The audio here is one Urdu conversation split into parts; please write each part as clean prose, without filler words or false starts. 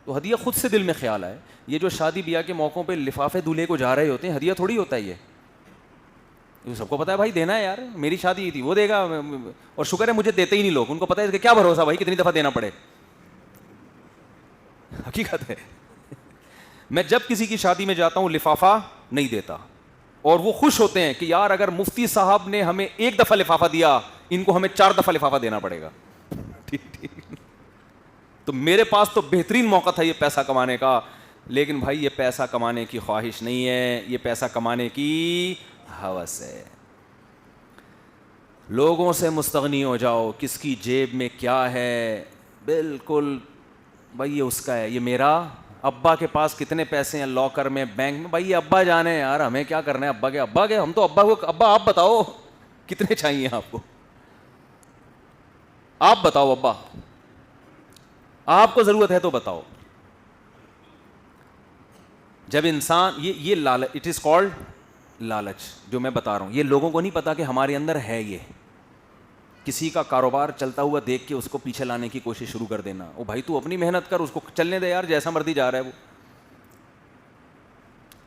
تو ہدیہ خود سے دل میں خیال آئے. یہ جو شادی بیاہ کے موقعوں پہ لفافے دولہے کو جا رہے ہوتے ہیں, ہدیہ تھوڑی ہوتا ہے یہ سب کو پتا ہے بھائی دینا ہے یار, میری شادی تھی وہ دے گا, اور شکر ہے مجھے دیتے ہی نہیں لوگ, ان کو پتا ہے کہ کیا بھروسہ بھائی کتنی دفعہ دینا پڑے. حقیقت ہے. میں جب کسی کی شادی میں جاتا ہوں لفافہ نہیں دیتا, اور وہ خوش ہوتے ہیں کہ یار اگر مفتی صاحب نے ہمیں ایک دفعہ لفافہ دیا, ان کو ہمیں 4 دفعہ لفافہ دینا پڑے گا. ٹھیک. تو میرے پاس تو بہترین موقع تھا یہ پیسہ کمانے کا, لیکن بھائی یہ پیسہ کمانے کی خواہش نہیں ہے, یہ پیسہ کمانے کی ہوس ہے. لوگوں سے مستغنی ہو جاؤ, کس کی جیب میں کیا ہے, بالکل بھائی یہ اس کا ہے, یہ میرا. ابا کے پاس کتنے پیسے ہیں لاکر میں, بینک میں, بھائی یہ ابا جانے یار, ہمیں کیا کرنا ہے ابا کے, ہم تو ابا کو, ابا آپ بتاؤ کتنے چاہیے آپ کو, آپ بتاؤ ابا, آپ کو ضرورت ہے تو بتاؤ. جب انسان یہ لالچ, اٹ از کالڈ لالچ جو میں بتا رہا ہوں, یہ لوگوں کو نہیں پتا کہ ہمارے اندر ہے. یہ کسی کا کاروبار چلتا ہوا دیکھ کے اس کو پیچھے لانے کی کوشش شروع کر دینا, او بھائی تو اپنی محنت کر, اس کو چلنے دے یار, جیسا مرضی جا رہا ہے وہ.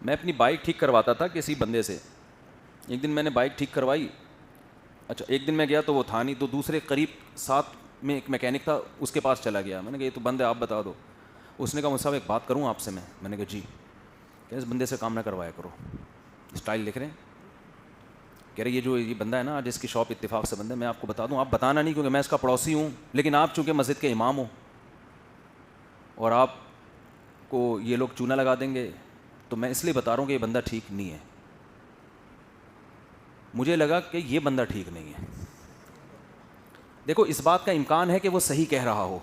میں اپنی بائک ٹھیک کرواتا تھا کسی بندے سے, ایک دن میں نے بائک ٹھیک کروائی, اچھا ایک دن میں گیا تو وہ تھا نہیں, تو دوسرے قریب ساتھ میں ایک میکینک تھا, اس کے پاس چلا گیا. میں نے کہا یہ تو بند ہے, آپ بتا دو. اس نے کہا مجھ صاحب ایک بات کروں آپ سے میں نے کہا جی. کہ اس بندے سے کام نہ کروایا کرو, اسٹائل لکھ رہے ہیں. کہہ رہے یہ بندہ ہے نا آج اس کی شاپ اتفاق سے بند ہے, میں آپ کو بتا دوں, آپ بتانا نہیں کیونکہ میں اس کا پڑوسی ہوں, لیکن آپ چونکہ مسجد کے امام ہو اور آپ کو یہ لوگ چونا لگا دیں گے, تو میں اس لیے بتا رہا ہوں کہ یہ بندہ ٹھیک نہیں ہے. مجھے لگا کہ یہ بندہ ٹھیک نہیں ہے. دیکھو اس بات کا امکان ہے کہ وہ صحیح کہہ رہا ہو,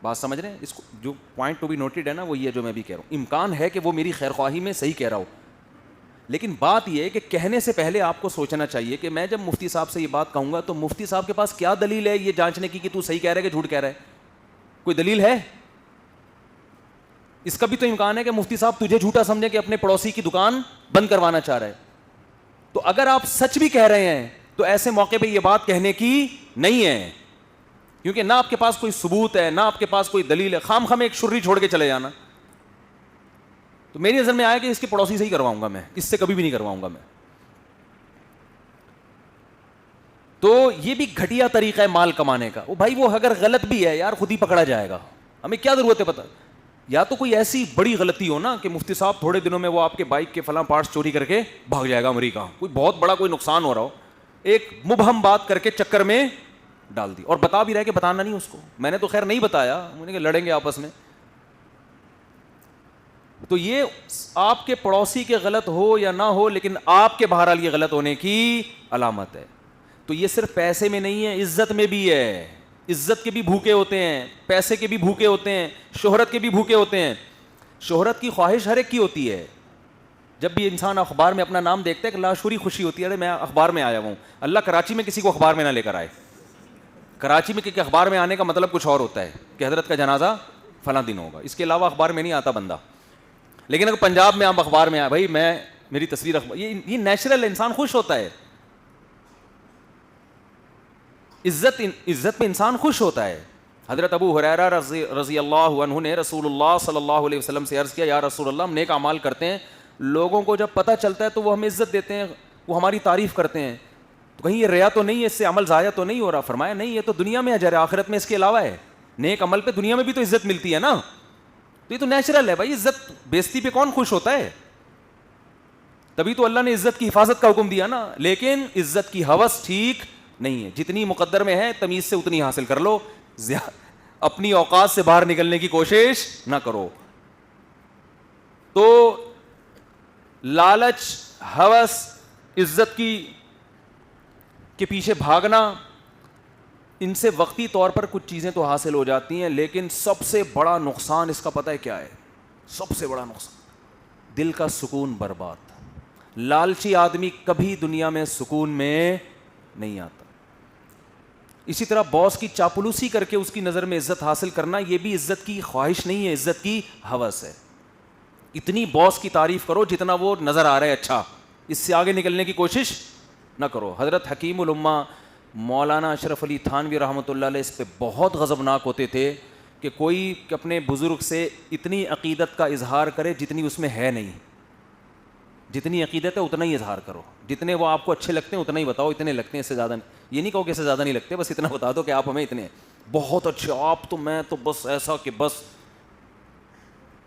بات سمجھ رہے ہیں, اس کو جو پوائنٹ ٹو بی نوٹڈ ہے نا وہ یہ جو میں بھی کہہ رہا ہوں, امکان ہے کہ وہ میری خیر خواہی میں صحیح کہہ رہا ہو, لیکن بات یہ ہے کہ کہنے سے پہلے آپ کو سوچنا چاہیے کہ میں جب مفتی صاحب سے یہ بات کہوں گا تو مفتی صاحب کے پاس کیا دلیل ہے یہ جانچنے کی کہ تو صحیح کہہ رہا ہے کہ جھوٹ کہہ رہا ہے. کوئی دلیل ہے؟ اس کا بھی تو امکان ہے کہ مفتی صاحب تجھے جھوٹا سمجھے کہ اپنے پڑوسی کی دکان بند کروانا چاہ رہا ہے. تو اگر آپ سچ بھی کہہ رہے ہیں تو ایسے موقع پہ یہ بات کہنے کی نہیں ہے, کیونکہ نہ آپ کے پاس کوئی ثبوت ہے, نہ آپ کے پاس کوئی دلیل ہے. خام خام ایک شری چھوڑ کے چلے جانا. تو میری نظر میں آیا کہ اس کے پڑوسی سے ہی کرواؤں گا میں, اس سے کبھی بھی نہیں کرواؤں گا میں. تو یہ بھی گھٹیا طریقہ ہے مال کمانے کا. وہ بھائی وہ اگر غلط بھی ہے یار خود ہی پکڑا جائے گا, ہمیں کیا ضرورت ہے پتہ. یا تو کوئی ایسی بڑی غلطی ہو نا کہ مفتی صاحب تھوڑے دنوں میں وہ آپ کے بائک کے فلاں پارٹس چوری کر کے بھاگ جائے گا امریکہ, کوئی بہت بڑا کوئی نقصان ہو رہا ہو, ایک مبہم بات کر کے چکر میں ڈال دی, اور بتا بھی رہے کہ بتانا نہیں اس کو. میں نے تو خیر نہیں بتایا, مجھے کہ لڑیں گے آپس میں. تو یہ آپ کے پڑوسی کے غلط ہو یا نہ ہو, لیکن آپ کے بہرحال یہ غلط ہونے کی علامت ہے. تو یہ صرف پیسے میں نہیں ہے, عزت میں بھی ہے. عزت کے بھی بھوکے ہوتے ہیں, پیسے کے بھی بھوکے ہوتے ہیں, شہرت کے بھی بھوکے ہوتے ہیں. شہرت کی خواہش ہر ایک کی ہوتی ہے. جب بھی انسان اخبار میں اپنا نام دیکھتا ہے کہ لاشعوری خوشی ہوتی ہے, ارے میں اخبار میں آیا ہوں. اللہ کراچی میں کسی کو اخبار میں نہ لے کر آئے. کراچی میں کہ اخبار میں آنے کا مطلب کچھ اور ہوتا ہے کہ حضرت کا جنازہ فلاں دن ہوگا, اس کے علاوہ اخبار میں نہیں آتا بندہ. لیکن اگر پنجاب میں آپ اخبار میں آئے, بھائی میں میری تصویر اخبار, یہ نیچرل ہے, انسان خوش ہوتا ہے. عزت میں انسان خوش ہوتا ہے. حضرت ابو ہریرہ رضی اللہ عنہ نے رسول اللہ صلی اللہ علیہ وسلم سے عرض کیا, یا رسول اللہ ہم نیک اعمال کرتے ہیں, لوگوں کو جب پتہ چلتا ہے تو وہ ہمیں عزت دیتے ہیں, وہ ہماری تعریف کرتے ہیں, تو کہیں یہ ریا تو نہیں ہے, اس سے عمل ضائع تو نہیں ہو رہا؟ فرمایا نہیں, یہ تو دنیا میں اجر ہے, آخرت میں اس کے علاوہ ہے. نیک عمل پہ دنیا میں بھی تو عزت ملتی ہے نا, تو یہ تو نیچرل ہے بھائی. عزت بیزتی پہ کون خوش ہوتا ہے؟ تبھی تو اللہ نے عزت کی حفاظت کا حکم دیا نا. لیکن عزت کی ہوس ٹھیک نہیں ہے, جتنی مقدر میں ہے تمیز سے اتنی حاصل کر لو, اپنی اوقات سے باہر نکلنے کی کوشش نہ کرو. تو لالچ, ہوس, عزت کے پیچھے بھاگنا, ان سے وقتی طور پر کچھ چیزیں تو حاصل ہو جاتی ہیں, لیکن سب سے بڑا نقصان اس کا پتہ ہے کیا ہے؟ سب سے بڑا نقصان دل کا سکون برباد. لالچی آدمی کبھی دنیا میں سکون میں نہیں آتا. اسی طرح باس کی چاپلوسی کر کے اس کی نظر میں عزت حاصل کرنا, یہ بھی عزت کی خواہش نہیں ہے, عزت کی ہوس ہے. اتنی باس کی تعریف کرو جتنا وہ نظر آ رہا ہے اچھا, اس سے آگے نکلنے کی کوشش نہ کرو. حضرت حکیم الامہ مولانا اشرف علی تھانوی رحمۃ اللہ علیہ اس پہ بہت غضبناک ہوتے تھے کہ کوئی اپنے بزرگ سے اتنی عقیدت کا اظہار کرے جتنی اس میں ہے نہیں. جتنی عقیدت ہے اتنا ہی اظہار کرو, جتنے وہ آپ کو اچھے لگتے ہیں اتنا ہی بتاؤ, اتنے لگتے ہیں اس سے زیادہ نہیں. یہ نہیں کہو کہ اس سے زیادہ نہیں لگتے, بس اتنا بتا دو کہ آپ ہمیں اتنے بہت اچھے, آپ تو میں تو بس ایسا کہ بس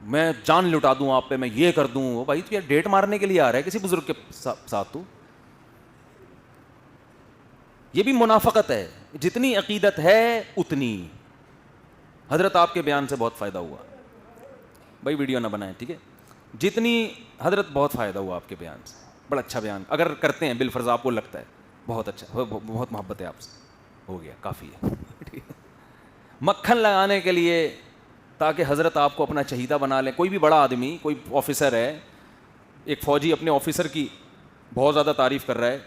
میں جان لٹا دوں آپ پہ, میں یہ کر دوں. بھائی تو یہ ڈیٹ مارنے کے لیے آ رہا ہے کسی بزرگ کے ساتھ تو, یہ بھی منافقت ہے. جتنی عقیدت ہے اتنی. حضرت آپ کے بیان سے بہت فائدہ ہوا بھائی, ویڈیو نہ بنائیں ٹھیک ہے. جتنی حضرت بہت فائدہ ہوا آپ کے بیان سے, بڑا اچھا بیان اگر کرتے ہیں بالفرض آپ کو لگتا ہے بہت اچھا, بہت محبت ہے آپ سے, ہو گیا کافی ہے. مکھن لگانے کے لیے تاکہ حضرت آپ کو اپنا چہیتا بنا لیں. کوئی بھی بڑا آدمی, کوئی آفیسر ہے, ایک فوجی اپنے آفیسر کی بہت زیادہ تعریف کر رہا ہے.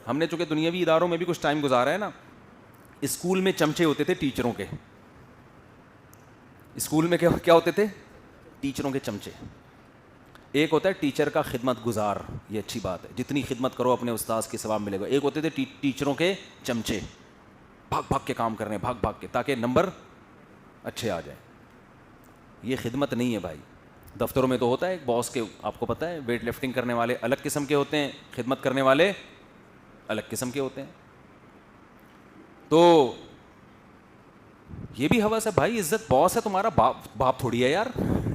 ہم نے چونکہ دنیاوی اداروں میں بھی کچھ ٹائم گزارا ہے نا, اسکول میں چمچے ہوتے تھے ٹیچروں کے. اسکول میں کیا ہوتے تھے؟ ٹیچروں کے چمچے. ایک ہوتا ہے ٹیچر کا خدمت گزار, یہ اچھی بات ہے, جتنی خدمت کرو اپنے استاذ کی ثواب ملے گا. ایک ہوتے تھے ٹیچروں کے چمچے, بھاگ بھاگ کے کام کرنے, بھاگ بھاگ کے, تاکہ نمبر اچھے آ جائیں. یہ خدمت نہیں ہے بھائی. دفتروں میں تو ہوتا ہے ایک باس کے, آپ کو پتہ ہے ویٹ لفٹنگ کرنے والے الگ قسم کے ہوتے ہیں, خدمت کرنے والے الگ قسم کے ہوتے ہیں. تو یہ بھی ہوس ہے بھائی, عزت باس ہے تمہارا, باپ تھوڑی ہے یار,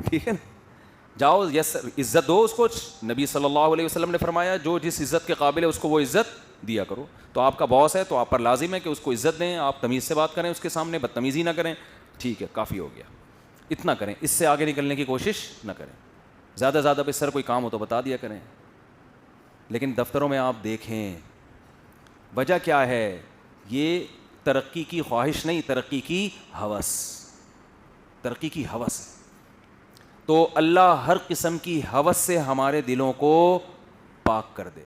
ٹھیک ہے نا. جاؤ یس عزت دو اس کو. نبی صلی اللہ علیہ وسلم نے فرمایا جو جس عزت کے قابل ہے اس کو وہ عزت دیا کرو. تو آپ کا باس ہے تو آپ پر لازم ہے کہ اس کو عزت دیں, آپ تمیز سے بات کریں اس کے سامنے, بدتمیزی نہ کریں. ٹھیک ہے کافی ہو گیا, اتنا کریں, اس سے آگے نکلنے کی کوشش نہ کریں. زیادہ زیادہ پہ سر کوئی کام ہو تو بتا دیا کریں. لیکن دفتروں میں آپ دیکھیں وجہ کیا ہے, یہ ترقی کی خواہش نہیں, ترقی کی ہوس, ترقی کی ہوس. تو اللہ ہر قسم کی ہوس سے ہمارے دلوں کو پاک کر دے.